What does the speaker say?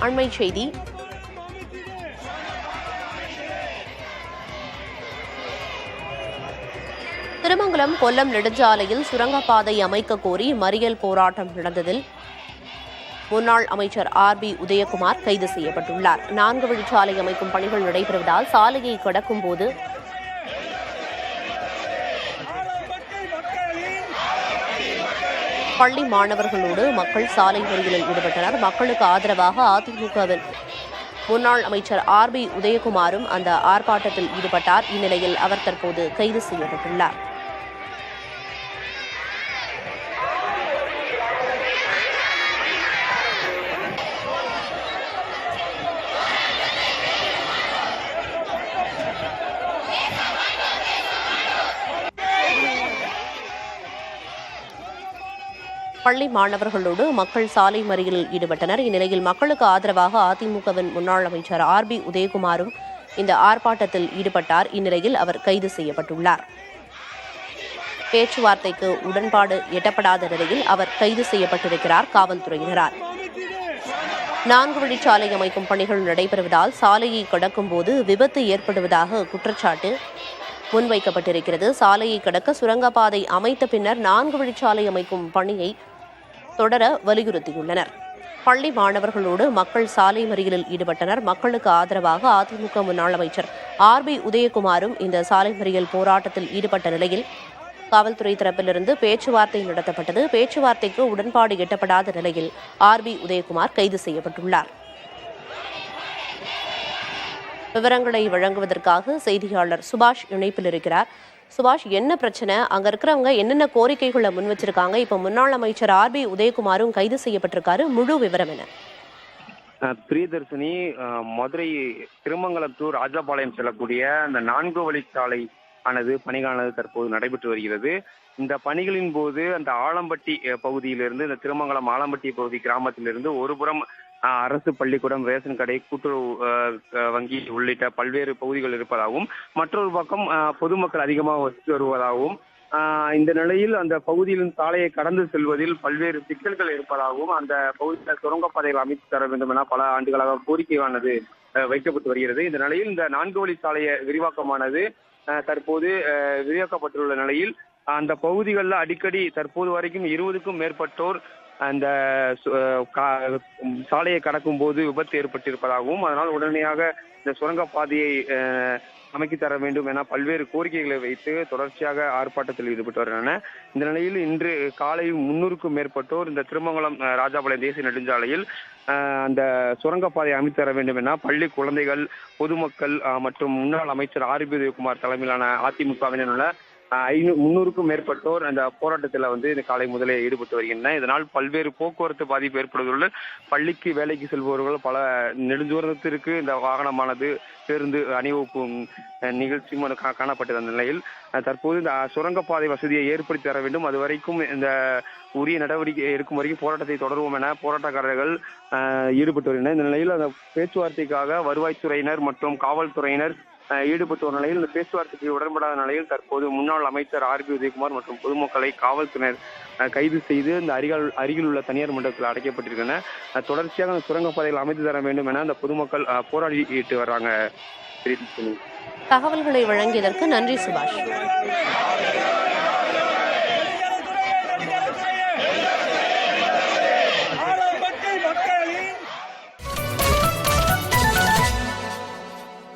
அண்மை செய்தி. திருமங்கலம் கொல்லம் நெடுஞ்சாலையில் சுரங்கப்பாதை அமைக்க கோரி மறியல் போராட்டம் நடந்ததில் முன்னாள் அமைச்சர் RB உதயகுமார் கைது செய்யப்பட்டுள்ளார். 4 வழிச்சாலை அமைக்கும் பணிகள் நடைபெறுவதால் சாலையை கடக்கும் போது பள்ளி மாணவர்களோடு மக்கள் சாலை மறியலில் ஈடுபட்டனர். மக்களுக்கு ஆதரவாக அதிமுகவின் முன்னாள் அமைச்சர் RB உதயகுமாரும் அந்த ஆர்ப்பாட்டத்தில் ஈடுபட்டார். இந்நிலையில் அவர் தற்போது கைது செய்யப்பட்டுள்ளார். பள்ளி மாணவர்களோடு மக்கள் சாலை மறியலில் ஈடுபட்டனர். இந்நிலையில் மக்களுக்கு ஆதரவாக அதிமுகவின் முன்னாள் அமைச்சர் RB உதயகுமாரும் இந்த ஆர்ப்பாட்டத்தில் ஈடுபட்டார். இந்நிலையில் அவர் கைது செய்யப்பட்டுள்ளார். பேச்சுவார்த்தைக்கு உடன்பாடு எட்டப்படாத நிலையில் அவர் கைது செய்யப்பட்டிருக்கிறார் காவல்துறையினரால். 4 வழிச்சாலை அமைக்கும் பணிகள் நடைபெறுவதால் சாலையை கடக்கும் போது விபத்து ஏற்படுவதாக குற்றச்சாட்டு முன்வைக்கப்பட்டிருக்கிறது. சாலையை கடக்க சுரங்கப்பாதை அமைத்த பின்னர் 4 வழிச்சாலை அமைக்கும் பணியை தொடர வலியுறுத்தியுள்ளனர். பள்ளி மாணவர்களோடு மக்கள் சாலை மறியலில் ஈடுபட்டனர். மக்களுக்கு ஆதரவாக அதிமுக முன்னாள் அமைச்சர் RB உதயகுமாரும் இந்த சாலை மறியல் போராட்டத்தில் ஈடுபட்ட நிலையில் காவல்துறை தரப்பிலிருந்து பேச்சுவார்த்தை நடத்தப்பட்டது. பேச்சுவார்த்தைக்கு உடன்பாடு எட்டப்படாத நிலையில் RB உதயகுமார் கைது செய்யப்பட்டுள்ளார். விவரங்களை வழங்குவதற்காக செய்தியாளர் சுபாஷ் இணைப்பில் இருக்கிறார். சுபாஷ், என்ன பிரச்சனை? அங்க இருக்கிறவங்க என்னென்ன கோரிக்கைகளை முன் வச்சிருக்காங்க? இப்ப முன்னாள் அமைச்சர் RB உதயகுமாரும் கைது செய்யப்பட்டிருக்காரு. முழு விவரம் என்ன? பிரியதர்ஷினி, மதுரை திருமங்கலம் டு ராஜபாளையம் செல்லக்கூடிய அந்த 4 வழிச்சாலை ஆனது பணிகானது தற்போது நடைபெற்று வருகிறது. இந்த பணிகளின் போது அந்த ஆலம்பட்டி பகுதியிலிருந்து, இந்த திருமங்கலம் ஆலம்பட்டி பகுதி கிராமத்திலிருந்து ஒருபுறம் அரசு பள்ளிக்கூடம், ரேஷன் கடை, கூட்டுறவு வங்கி உள்ளிட்ட பல்வேறு பகுதிகள் இருப்பதாகவும், மற்றொரு பக்கம் பொதுமக்கள் அதிகமாக வசித்து வருவதாகவும், இந்த நிலையில் அந்த பகுதியில் சாலையை கடந்து செல்வதில் பல்வேறு சிக்கல்கள் இருப்பதாகவும், அந்த பகுதியில் சுரங்கப்பாதைகள் அமைத்து தர வேண்டும் என பல ஆண்டுகளாக கோரிக்கையானது வைக்கப்பட்டு வருகிறது. இந்த நிலையில் இந்த 4 வழி சாலைய விரிவாக்கமானது தற்போது விரிவாக்கப்பட்டுள்ள நிலையில் அந்த பகுதிகளில் அடிக்கடி தற்போது வரைக்கும் 20க்கும் மேற்பட்டோர் அந்த சாலையை கடக்கும் போது விபத்து ஏற்பட்டிருப்பதாகவும், அதனால் உடனடியாக இந்த சுரங்கப்பாதையை அமைக்கி தர வேண்டும் என பல்வேறு கோரிக்கைகளை வைத்து தொடர்ச்சியாக ஆர்ப்பாட்டத்தில் ஈடுபட்டு வருகின்றன. இந்த நிலையில் இன்று காலை 300க்கும் மேற்பட்டோர் இந்த திருமங்கலம் ராஜபாளையம் தேசிய நெடுஞ்சாலையில் அந்த சுரங்கப்பாதை அமைத்து தர வேண்டும் என பள்ளி குழந்தைகள், பொதுமக்கள் மற்றும் முன்னாள் அமைச்சர் RB உதயகுமார் தலைமையிலான அதிமுகவினர் உள்ள 300க்கும் மேற்பட்டோர் அந்த போராட்டத்தில் இந்த காலை முதலே ஈடுபட்டு வருகின்றனர். இதனால் பல்வேறு போக்குவரத்து பாதிப்பு ஏற்படுவதோடு பள்ளிக்கு வேலைக்கு செல்பவர்கள் பல நெடுந்தூரத்திற்கு இந்த வாகனமானது பேருந்து அணிவகுப்பு நிகழ்ச்சி காணப்பட்டது. அந்த நிலையில் தற்போது இந்த சுரங்கப்பாதை வசதியை ஏற்படுத்தி தர வேண்டும், அதுவரைக்கும் இந்த உரிய நடவடிக்கை எடுக்கும் வரைக்கும் போராட்டத்தை தொடருவோம் என போராட்டக்காரர்கள் ஈடுபட்டு வருகின்றனர். இந்த நிலையில் அந்த பேச்சுவார்த்தைக்காக வருவாய்த்துறையினர் மற்றும் காவல்துறையினர் ஈடுபட்டு வரும் நிலையில் இந்த பேச்சுவார்த்தைக்கு உடன்படாத நிலையில் தற்போது முன்னாள் அமைச்சர் RB உதயகுமார் மற்றும் பொதுமக்களை காவல்துறையினர் கைது செய்து இந்த அருகில் உள்ள தனியார் மண்டபத்தில் அடைக்கப்பட்டிருக்கின்றன. தொடர்ச்சியாக அந்த சுரங்கப்பாதைகள் அமைத்து தர வேண்டும் என அந்த பொதுமக்கள் போராடிட்டு வர்றாங்க. தகவல்களை வழங்கியதற்கு நன்றி சுபாஷ்.